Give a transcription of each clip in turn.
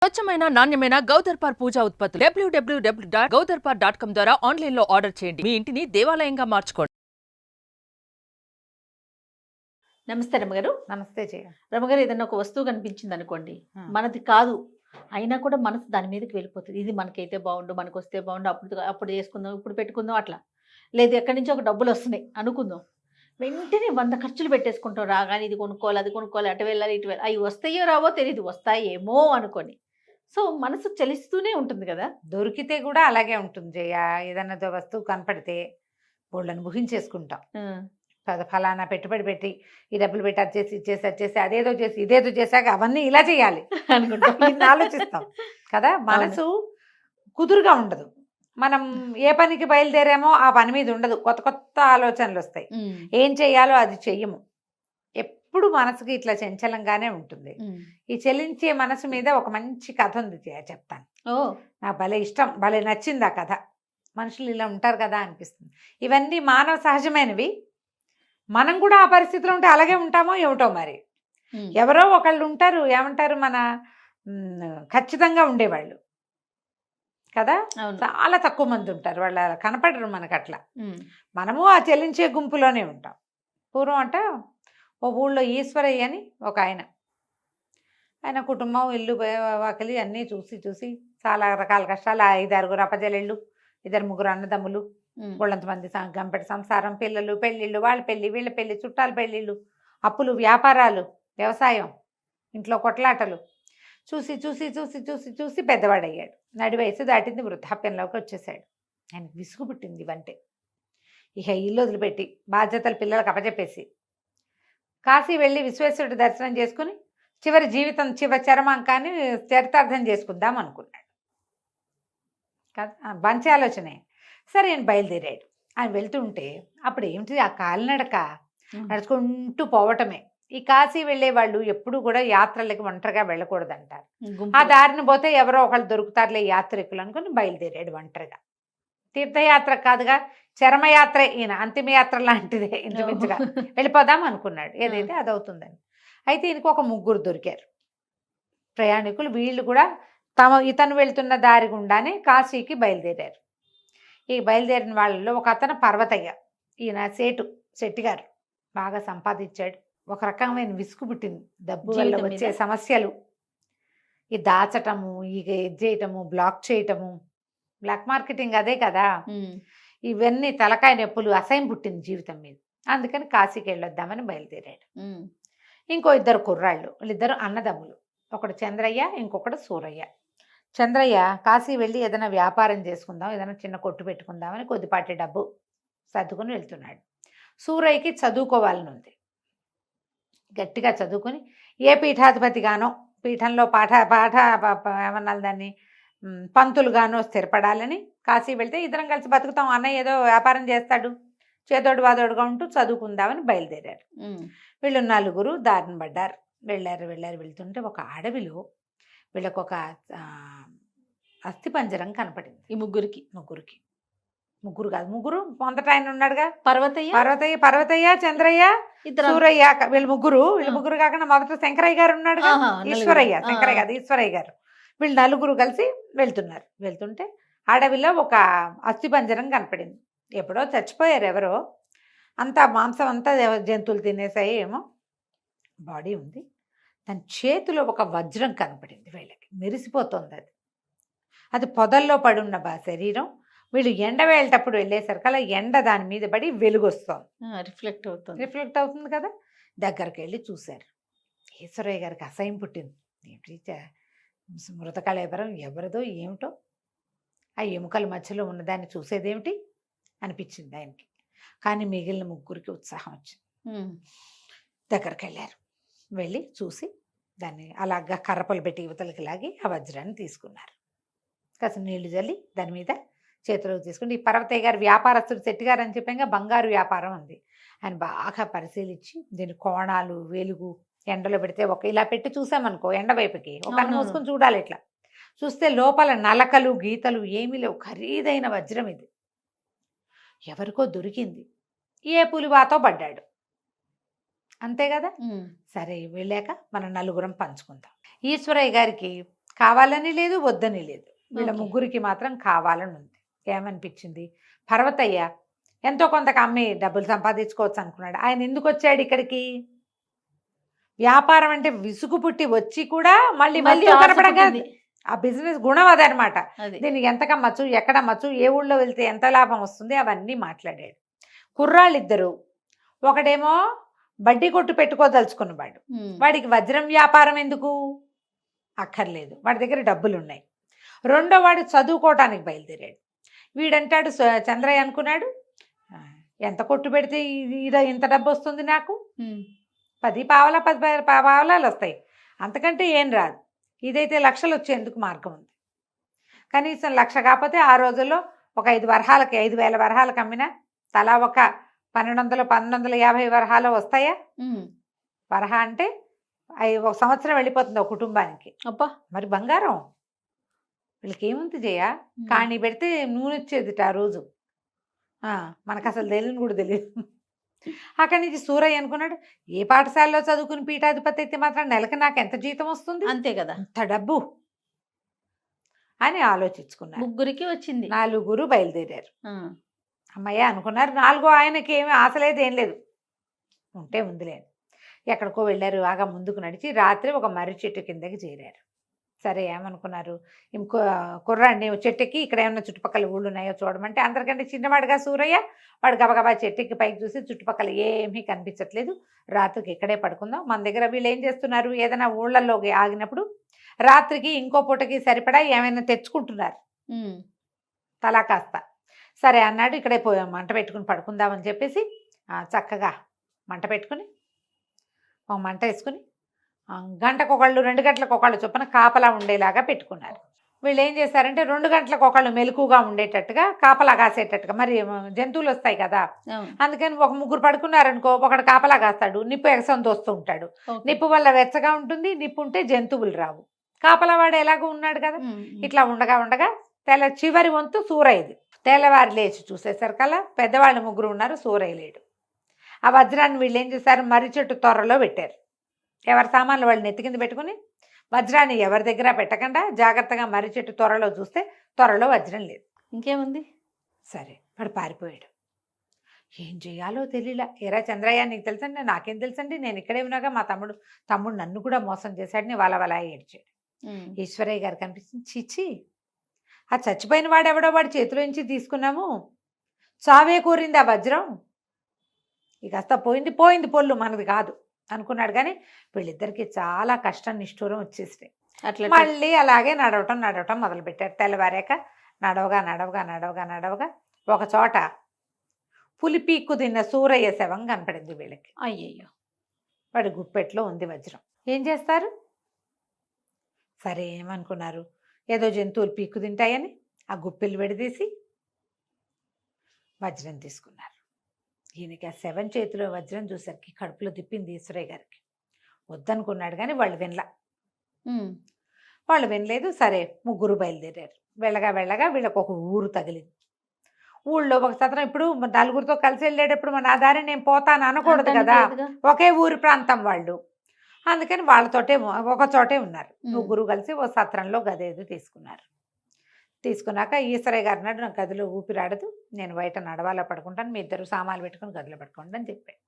స్వచ్ఛమైన నాణ్యమైన గౌదర్పార్ పూజా ఉత్పత్తులు www.gaudarpar.com ద్వారా ఆన్లైన్ లో ఆర్డర్ చేయండి. మీ ఇంటిని దేవాలయంగా మార్చుకోండి. నమస్తే రమగారు. నమస్తే జయ. రమగారు, ఏదైనా ఒక వస్తువు కనిపించింది అనుకోండి, మనది కాదు అయినా కూడా మనసు దాని మీదకి వెళ్ళిపోతుంది. ఇది మనకైతే బాగుండు, మనకు వస్తే బాగుండు, అప్పుడు చేసుకుందాం, ఇప్పుడు పెట్టుకుందాం, అట్లా. లేదు, ఎక్కడి నుంచి ఒక డబ్బులు వస్తున్నాయి అనుకుందాం, వెంటనే 100 ఖర్చులు పెట్టేసుకుంటాం. రాగానే ఇది కొనుక్కోవాలి, అది కొనుక్కోవాలి, అటు వెళ్ళాలి, ఇటు వెళ్ళాలి. అవి వస్తాయో రావో తెలియదు, వస్తాయేమో అనుకొని. సో మనసు చలిస్తూనే ఉంటుంది కదా. దొరికితే కూడా అలాగే ఉంటుంది జయ. ఏదన్నా వస్తువు కనపడితే వాళ్ళని ఊహించేసుకుంటాం. ఫలానా పెట్టుబడి పెట్టి ఈ డబ్బులు పెట్టి అది చేసి ఇచ్చేసి వచ్చేసి అదేదో చేసి ఇదేదో చేశాక అవన్నీ ఇలా చేయాలి అనుకుంటాం. ఇన్ని ఆలోచిస్తాం కదా. మనసు కుదురుగా ఉండదు. మనం ఏ పనికి బయలుదేరామో ఆ పని మీద ఉండదు. కొత్త కొత్త ఆలోచనలు వస్తాయి. ఏం చెయ్యాలో అది చెయ్యము. ఎప్పుడు మనసుకి ఇట్లా చంచలంగానే ఉంటుంది. ఈ చలించే మనసు మీద ఒక మంచి కథ ఉంది చెప్తాను. నాకు భలే ఇష్టం, భలే నచ్చింది ఆ కథ. మనుషులు ఇలా ఉంటారు కదా అనిపిస్తుంది. ఇవన్నీ మానవ సహజమైనవి. మనం కూడా ఆ పరిస్థితిలో ఉంటే అలాగే ఉంటామో ఏమిటో మరి. ఎవరో ఒకళ్ళు ఉంటారు, ఏమంటారు, మన ఖచ్చితంగా ఉండేవాళ్ళు కదా. చాలా తక్కువ మంది ఉంటారు, వాళ్ళు కనపడరు మనకు అట్లా. మనము ఆ చెల్లించే గుంపులోనే ఉంటాం. పూర్వం అంట ఓ ఊళ్ళో ఈశ్వరయ్య అని ఒక ఆయన కుటుంబం, ఇల్లు, వాకిలి అన్నీ చూసి చూసి చాలా రకాల కష్టాలు. 5-6 అప్పజెల్లెళ్ళు, 2-3 అన్నదమ్ములు, వాళ్ళంతమంది గంపెటి సంసారం, పిల్లలు, పెళ్ళిళ్ళు, వాళ్ళ పెళ్ళి, వీళ్ళ పెళ్ళి, చుట్టాల పెళ్ళిళ్ళు, అప్పులు, వ్యాపారాలు, వ్యవసాయం, ఇంట్లో కొట్లాటలు చూసి చూసి చూసి చూసి చూసి పెద్దవాడయ్యాడు. నడి వయసు దాటింది, వృద్ధాప్యంలోకి వచ్చేసాడు. ఆయనకు విసుగు పుట్టింది ఇవంటే. ఇక ఇల్లు వదిలిపెట్టి బాధ్యతలు పిల్లలకు అప్పచెప్పేసి కాశీ వెళ్ళి విశ్వేశ్వరుడి దర్శనం చేసుకుని చివరి జీవితం చరమాంకాన్ని చరితార్థం చేసుకుందాం అనుకున్నాడు కదా. మంచి ఆలోచనే. సరే ఆయన బయలుదేరాడు. ఆయన వెళ్తుంటే అప్పుడు ఏమిటి, ఆ కాలినడక నడుచుకుంటూ పోవటమే. ఈ కాశీ వెళ్ళే వాళ్ళు ఎప్పుడు కూడా యాత్రలకి ఒంటరిగా వెళ్ళకూడదు అంటారు. ఆ దారిని పోతే ఎవరో ఒకళ్ళు దొరుకుతారులే యాత్రికులు అనుకుని బయలుదేరాడు ఒంటరిగా. తీర్థయాత్ర కాదుగా, చరమయాత్ర, ఈయన అంతిమయాత్ర లాంటిదే ఇంచుమించుగా. వెళ్ళిపోదాం అనుకున్నాడు, ఏదైతే అదవుతుందని. అయితే ఈయనకు ఒక 3 దొరికారు ప్రయాణికులు. వీళ్ళు కూడా ఇతను వెళ్తున్న దారి గుండానే కాశీకి బయలుదేరారు. ఈ బయలుదేరిన వాళ్ళలో ఒక అతను పర్వతయ్య. ఈయన శెట్టి గారు బాగా సంపాదించాడు. ఒక రకమైన విసుగు పుట్టింది డబ్బు వల్ల వచ్చే సమస్యలు. ఈ దాచటము, ఇక ఇది చేయటము, బ్లాక్ చేయటము, బ్లాక్ మార్కెటింగ్ అదే కదా. ఇవన్నీ తలకాయ నొప్పులు, అసహ్యం పుట్టింది జీవితం మీద. అందుకని కాశీకి వెళ్ళొద్దామని బయలుదేరాడు. ఇంకో 2 కుర్రాళ్ళు, వీళ్ళిద్దరు అన్నదమ్ములు. ఒకడు చంద్రయ్య, ఇంకొకడు సూరయ్య. చంద్రయ్య కాశీ వెళ్ళి ఏదైనా వ్యాపారం చేసుకుందాం, ఏదైనా చిన్న కొట్టు పెట్టుకుందామని కొద్దిపాటి డబ్బు సర్దుకుని వెళ్తున్నాడు. సూరయ్యకి చదువుకోవాలని ఉంది. గట్టిగా చదువుకుని ఏ పీఠాధిపతిగానో, పీఠంలో ఏమన్నాలి దాన్ని, పంతులుగానో స్థిరపడాలని కాశీ వెళ్తే ఇద్దరం కలిసి బతుకుతాం, అన్నయ్య ఏదో వ్యాపారం చేస్తాడు, చేదోడు వాదోడుగా ఉంటూ చదువుకుందామని బయలుదేరారు. వీళ్ళు 4 దారిని పడ్డారు. వెళ్తుంటే ఒక అడవిలో వీళ్ళకు ఒక అస్థిపంజరం కనపడింది. ఈ ముగ్గురు కాదు, మొదట ఆయన ఉన్నాడుగా, పర్వతయ్య, చంద్రయ్య, సూరయ్య, వీళ్ళు ముగ్గురు కాకుండా మొదట శంకరయ్య గారు ఉన్నాడుగా, శంకరయ్య కాదు ఈశ్వరయ్య గారు. వీళ్ళు 4 కలిసి వెళ్తుంటే అడవిలో ఒక అస్థిపంజరం కనపడింది. ఎప్పుడో చచ్చిపోయారు ఎవరో, అంతా మాంసం అంతా జంతువులు తినేసాయి ఏమో, బాడీ ఉంది. దాని చేతిలో ఒక వజ్రం కనపడింది. వీళ్ళకి మెరిసిపోతుంది. అది పొదల్లో పడున్న శరీరం. వీళ్ళు ఎండ వెళ్ళేటప్పుడు వెళ్ళేసరికి అలా ఎండ దాని మీద పడి వెలుగొస్తుంది, రిఫ్లెక్ట్ అవుతుంది కదా. దగ్గరికి వెళ్ళి చూశారు. ఈశ్వరయ్య గారికి అసహ్యం పుట్టింది. మృతకళేబరం ఎవరిదో ఏమిటో, ఆ ఎముకల మధ్యలో ఉన్నదాన్ని చూసేదేమిటి అనిపించింది ఆయనకి. కానీ మిగిలిన 3కి ఉత్సాహం వచ్చింది. దగ్గరికి వెళ్ళారు. వెళ్ళి చూసి దాన్ని అలాగా కర్రపలు పెట్టి యువతలకి లాగి ఆ వజ్రాన్ని తీసుకున్నారు. కాస్త నీళ్లు చల్లి దాని మీద చేతిలోకి తీసుకుని, ఈ పర్వతయ్య గారు వ్యాపారస్తుడు, శెట్టి గారు అని చెప్పాక బంగారు వ్యాపారం ఉంది. ఆయన బాగా పరిశీలించి దీని కోణాలు, వెలుగు, ఎండలో పెడితే ఇలా పెట్టి చూసామనుకో, ఎండ వైపుకి ఒక కన్ను మూసుకొని చూడాలి. ఇట్లా చూస్తే లోపల నలకలు, గీతలు ఏమీ లేవు. ఖరీదైన వజ్రం ఇది. ఎవరికో దొరికింది, ఏ పులివాతో పడ్డాడు, అంతే కదా. సరే వెళ్ళాక మనం 4 పంచుకుందాం. ఈశ్వరయ్య గారికి కావాలని లేదు, వద్దని లేదు. వీళ్ళ Okay. ముగ్గురికి మాత్రం కావాలని ఉంది. ఏమనిపించింది, పర్వతయ్య ఎంతో కొంతకు అమ్మి డబ్బులు సంపాదించుకోవచ్చు అనుకున్నాడు. ఆయన ఎందుకు వచ్చాడు ఇక్కడికి? వ్యాపారం అంటే విసుగు పుట్టి వచ్చి కూడా మళ్ళీ మళ్ళీ వస్తువు ఆశ కనపడగా పుట్టింది. ఆ బిజినెస్ గుణం అదనమాట. అది దీన్ని ఎంత కమ్మచ్చు, ఎక్కడ అమ్మచ్చు, ఏ ఊళ్ళో వెళ్తే ఎంత లాభం వస్తుంది, అవన్నీ మాట్లాడాడు. కుర్రాళ్ళిద్దరు, ఒకడేమో బడ్డీ కొట్టు పెట్టుకోదలుచుకున్నవాడు. వాడికి వజ్రం వ్యాపారం ఎందుకు అక్కర్లేదు, వాడి దగ్గర డబ్బులు ఉన్నాయి. రెండో వాడు చదువుకోవటానికి బయలుదేరాడు. వీడంటాడు చంద్రయ్య అనుకున్నాడు, ఎంత కొట్టు పెడితే ఇది ఇంత డబ్బు వస్తుంది నాకు, 10 పావలాలు వస్తాయి, అంతకంటే ఏం రాదు. ఇదైతే లక్షలు వచ్చేందుకు మార్గం ఉంది. కనీసం 1,00,000 కాకపోతే ఆ రోజుల్లో ఒక 5,000 వరహాలకు అమ్మినా తలా ఒక 1,250 వరహాలు వస్తాయా? వరహ అంటే ఒక సంవత్సరం వెళ్ళిపోతుంది ఒక కుటుంబానికి. అబ్బా, మరి బంగారం వీళ్ళకి ఏముంది జయ, కానీ పెడితే నూనె వచ్చేదిట ఆ రోజు. మనకు అసలు తెలియని కూడా తెలియదు. అక్కడి నుంచి సూరయ్య అనుకున్నాడు, ఏ పాఠశాలలో చదువుకుని పీఠాధిపతి అయితే మాత్రం నెలకు నాకు ఎంత జీతం వస్తుంది, అంతే కదా, అంత డబ్బు అని ఆలోచించుకున్నారు. ముగ్గురికి వచ్చింది. 4 బయలుదేరారు. అమ్మయ్య అనుకున్నారు. 4 ఆయనకి ఏమీ ఆశ లేదు, ఏం లేదు, ఉంటే ఉందిలేదు. ఎక్కడికో వెళ్ళారు. బాగా ముందుకు నడిచి రాత్రి ఒక మర్రి చెట్టు కిందకి చేరారు. సరే ఏమనుకున్నారు, ఇంకో కుర్రాడిని చెట్టుకి ఇక్కడ ఏమన్నా చుట్టుపక్కల ఊళ్ళు ఉన్నాయో చూడమంటే, అందరికంటే చిన్నవాడుగా సూరయ్య, వాడు గబగబా చెట్టుకి పైకి చూసి చుట్టుపక్కల ఏమీ కనిపించట్లేదు, రాత్రికి ఇక్కడే పడుకుందాం. మన దగ్గర వీళ్ళు ఏం చేస్తున్నారు, ఏదైనా ఊళ్ళల్లోకి ఆగినప్పుడు రాత్రికి ఇంకో పూటకి సరిపడా ఏమైనా తెచ్చుకుంటున్నారు తలా కాస్త. సరే అన్నాడు, ఇక్కడే మంట పెట్టుకుని పడుకుందామని చెప్పేసి చక్కగా మంట పెట్టుకుని ఒక మంట వేసుకుని గంటకు ఒకళ్ళు 2 గంటలకు ఒకళ్ళు చొప్పున కాపలా ఉండేలాగా పెట్టుకున్నారు. వీళ్ళు ఏం చేశారంటే 2 గంటలకు ఒకళ్ళు మెలకుగా ఉండేటట్టుగా కాపలా కాసేటట్టుగా, మరి జంతువులు వస్తాయి కదా, అందుకని ఒక 3 పడుకున్నారనుకో, ఒకడు కాపలా కాస్తాడు, నిప్పు ఎగసం తోస్తూ ఉంటాడు. నిప్పు వల్ల వెచ్చగా ఉంటుంది, నిప్పు ఉంటే జంతువులు రావు. కాపలా వాడు ఎలాగో ఉన్నాడు కదా. ఇట్లా ఉండగా ఉండగా చివరి వంతు సూరయ్యది. తెల్లవారు లేచి చూసేసరికల్లా పెద్దవాళ్ళు 3 ఉన్నారు, సూరయ్య లేడు. ఆ వజ్రాన్ని వీళ్ళు ఏం చేశారు, మర్రి చెట్టు త్వరలో పెట్టారు. ఎవరి సామాన్లు వాళ్ళు నెత్తి కింద పెట్టుకుని వజ్రాన్ని ఎవరి దగ్గర పెట్టకుండా జాగ్రత్తగా మర్రి చెట్టు త్వరలో చూస్తే త్వరలో వజ్రం లేదు. ఇంకేముంది, సరే వాడు పారిపోయాడు. ఏం చేయాలో తెలియలా. ఎరా చంద్రయ్య నీకు తెలుసండి, నాకేం తెలుసండి, నేను ఇక్కడే ఉన్నాగా, మా తమ్ముడు నన్ను కూడా మోసం చేశాడని వాళ్ళ ఏడ్చాడు. ఈశ్వరయ్య గారు కనిపించింది, చీచి ఆ చచ్చిపోయిన వాడెవడో వాడి చేతిలోంచి తీసుకున్నాము, చావే కోరింది ఆ వజ్రం, ఇక కాస్త పోయింది పొల్లు, మనది కాదు అనుకున్నాడు. కానీ వీళ్ళిద్దరికి చాలా కష్టం నిష్ఠూరం వచ్చేసినాయి. అట్లా మళ్ళీ అలాగే నడవటం మొదలుపెట్టారు. తెల్లవారాక నడవగా ఒక చోట పులిపీక్కు తిన్న సూరయ్య శవం కనపడింది వీళ్ళకి. అయ్యయ్యో, వాడి గుప్పెట్లో ఉంది వజ్రం. ఏం చేస్తారు? సరే ఏమనుకున్నారు, ఏదో జంతువులు పీక్కు తింటాయని ఆ గుప్పిలు విడదీసి వజ్రం తీసుకున్నారు. ఈయనకి ఆ శవం చేతిలో వజ్రం చూసరికి కడుపులో తిప్పింది ఈశ్వరయ్య గారికి. వద్దనుకున్నాడు కానీ వాళ్ళు వినలేదు. సరే 3 బయలుదేరారు. వెళ్ళగా వీళ్ళకి ఒక ఊరు తగిలింది. ఊళ్ళో ఒక సత్రం, ఇప్పుడు 4 కలిసి వెళ్ళేటప్పుడు మన దారి నేను పోతాను అనకూడదు కదా, ఒకే ఊరి ప్రాంతం వాళ్ళు, అందుకని వాళ్ళతోటే ఒక చోటే ఉన్నారు. 3 కలిసి ఓ సత్రంలో గదేదో తీసుకున్నాక ఈశ్వరయ్య గారు అన్నాడు, నాకు గదిలో ఊపిరాడదు, నేను బయట నడవాలో పడుకుంటాను, మీ 2 సామాన్లు పెట్టుకుని గదిలో పడుకోండి అని చెప్పాడు.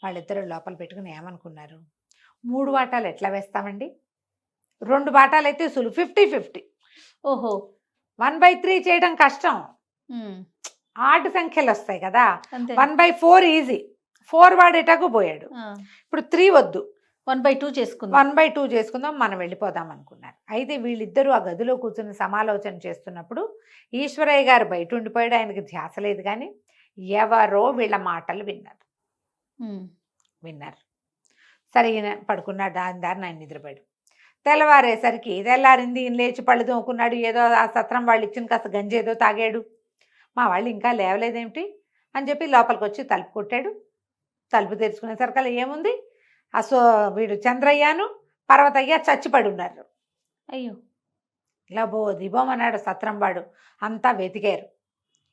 వాళ్ళిద్దరు లోపల పెట్టుకుని ఏమనుకున్నారు, 3 వాటాలు ఎట్లా వేస్తామండి, 2 వాటాలు అయితే సులువు, 50-50. ఓహో, 1/3 చేయడం కష్టం, ఆడ్ సంఖ్యలు వస్తాయి కదా, 1/4 ఈజీ. 4 వాడేటకు పోయాడు, ఇప్పుడు 3 వద్దు, 1/2 చేసుకుందాం, 1/2 చేసుకుందాం, మనం వెళ్ళిపోదాం అనుకున్నారు. అయితే వీళ్ళిద్దరూ ఆ గదిలో కూర్చొని సమాలోచన చేస్తున్నప్పుడు ఈశ్వరయ్య గారు బయట ఉండిపోయాడు. ఆయనకి ధ్యాస లేదు, కానీ ఎవరో వీళ్ళ మాటలు విన్నారు. సరే ఈయన పడుకున్నాడు, దారిని ఆయన నిద్రపోయాడు. తెల్లవారేసరికి తెల్లారింది, ఈయన లేచి పళ్ళు తోముకున్నాడు, ఏదో ఆ సత్రం వాళ్ళు ఇచ్చిన కాస్త గంజి ఏదో తాగాడు. మా వాళ్ళు ఇంకా లేవలేదేమిటి అని చెప్పి లోపలికి వచ్చి తలుపు కొట్టాడు. తలుపు తెరుచుకునేసరికల్లా ఏముంది, వీడు చంద్రయ్యను పర్వతయ్య చచ్చిపడి ఉన్నారు. అయ్యో, ఇలా దిబోమన్నాడు సత్రం వాడు. అంతా వెతికారు.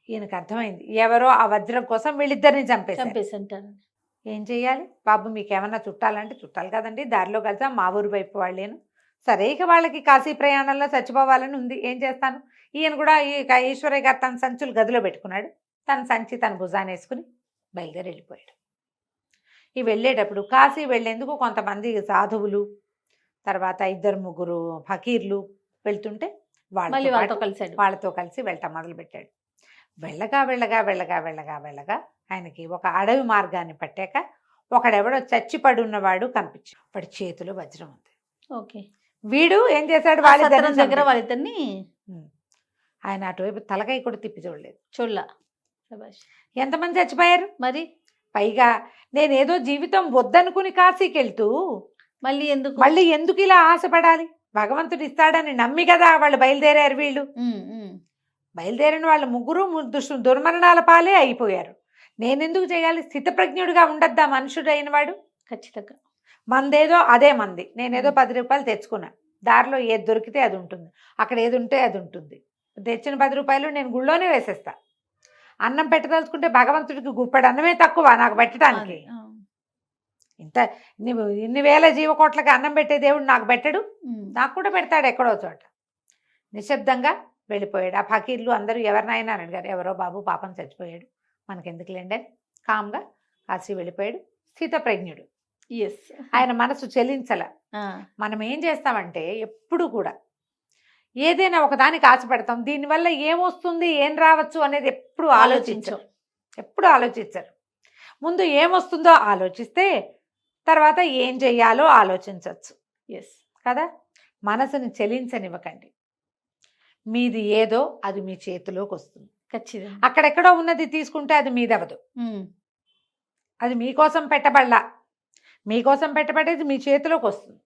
ఈయనకు అర్థమైంది, ఎవరో ఆ వజ్రం కోసం వీళ్ళిద్దరిని చంపేశారు. ఏం చెయ్యాలి బాబు, మీకు ఏమన్నా చుట్టాలంటే చుట్టాలి కదండి, దారిలో కలిసా మా ఊరు వైపు వాళ్ళేను, సరే ఇక వాళ్ళకి కాశీ ప్రయాణంలో చచ్చిపోవాలని ఉంది, ఏం చేస్తాను. ఈయన కూడా ఈశ్వరయ్య గారు తన సంచులు గదిలో పెట్టుకున్నాడు, తన సంచి తన భుజాన్ని వేసుకుని బయలుదేరి వెళ్ళిపోయాడు. ఈ వెళ్ళేటప్పుడు కాశీ వెళ్ళేందుకు కొంతమంది సాధువులు, తర్వాత 2-3 ఫకీర్లు వెళ్తుంటే మళ్ళీ వాళ్ళతో కలిసాడు. వాళ్ళతో కలిసి వెళ్ళటం మొదలుపెట్టాడు. వెళ్ళగా వెళ్ళగా వెళ్ళగా వెళ్ళగా వెళ్ళగా ఆయనకి ఒక అడవి మార్గాన్ని పట్టాక ఒకడెవడో చచ్చి పడి ఉన్నవాడు కనిపించాడు. వాడి చేతిలో వజ్రం ఉంది. ఓకే. వీడు ఏం చేశాడు, సత్రం వాళ్ళిద్దరి దగ్గర వాళ్ళిద్దరిని ఆయన అటువైపు తలకాయ కూడా తిప్పి చూడలేదు. చూడలా. ఎంతమంది చచ్చిపోయారు మరి పైగా నేనేదో జీవితం వద్దనుకుని కాశీకి వెళ్తూ మళ్ళీ ఎందుకు ఇలా ఆశపడాలి, భగవంతుడు ఇస్తాడని నమ్మి కదా వాళ్ళు బయలుదేరారు. వీళ్ళు బయలుదేరిన వాళ్ళు ముగ్గురు దుర్మరణాల పాలే అయిపోయారు. నేనెందుకు చేయాలి, స్థితప్రజ్ఞుడిగా ఉండద్దా మనుషుడు అయిన వాడు. ఖచ్చితంగా మందేదో అదే మంది, నేనేదో 10 రూపాయలు తెచ్చుకున్నా, దారిలో ఏది దొరికితే అది ఉంటుంది, అక్కడ ఏది ఉంటే అది ఉంటుంది. తెచ్చిన 10 రూపాయలు నేను గుళ్ళోనే వేసేస్తా. అన్నం పెట్టదలుచుకుంటే భగవంతుడికి గుప్పెడు అన్నమే తక్కువ నాకు పెట్టడానికి. ఇంత ఇన్ని వేల జీవకోట్లకి అన్నం పెట్టే దేవుడు నాకు పెట్టడు, నాకు కూడా పెడతాడు ఎక్కడో చోట. నిశ్శబ్దంగా వెళ్ళిపోయాడు. ఆ ఫకీర్లు అందరూ ఎవరినైనా అని అడిగారు, ఎవరో బాబు పాపం చచ్చిపోయాడు మనకెందుకులేండి, కామ్గా కాశీ వెళ్ళిపోయాడు. స్థితప్రజ్ఞుడు. ఆయన మనసు చెలించల. మనం ఏం చేస్తామంటే ఎప్పుడు కూడా ఏదైనా ఒకదానికి ఆశపడతాం, దీనివల్ల ఏమొస్తుంది ఏం రావచ్చు అనేది ఎప్పుడు ఆలోచించరు. ముందు ఏమొస్తుందో ఆలోచిస్తే తర్వాత ఏం చెయ్యాలో ఆలోచించవచ్చు. కదా, మనసుని చెలించనివ్వకండి. మీది ఏదో అది మీ చేతిలోకి వస్తుంది. ఖచ్చితంగా అక్కడెక్కడో ఉన్నది తీసుకుంటే అది మీదవదు. అది మీకోసం పెట్టబడలా, మీకోసం పెట్టబడేది మీ చేతిలోకి వస్తుంది.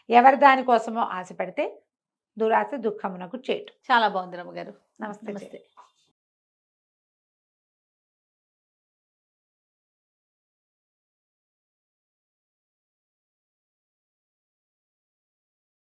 ఎవరి దానికోసమో ఆశపడితే దురాశ దుఃఖమునకు చేటు. చాలా బాగుంది రమ్మ గారు. నమస్తే. నమస్తే.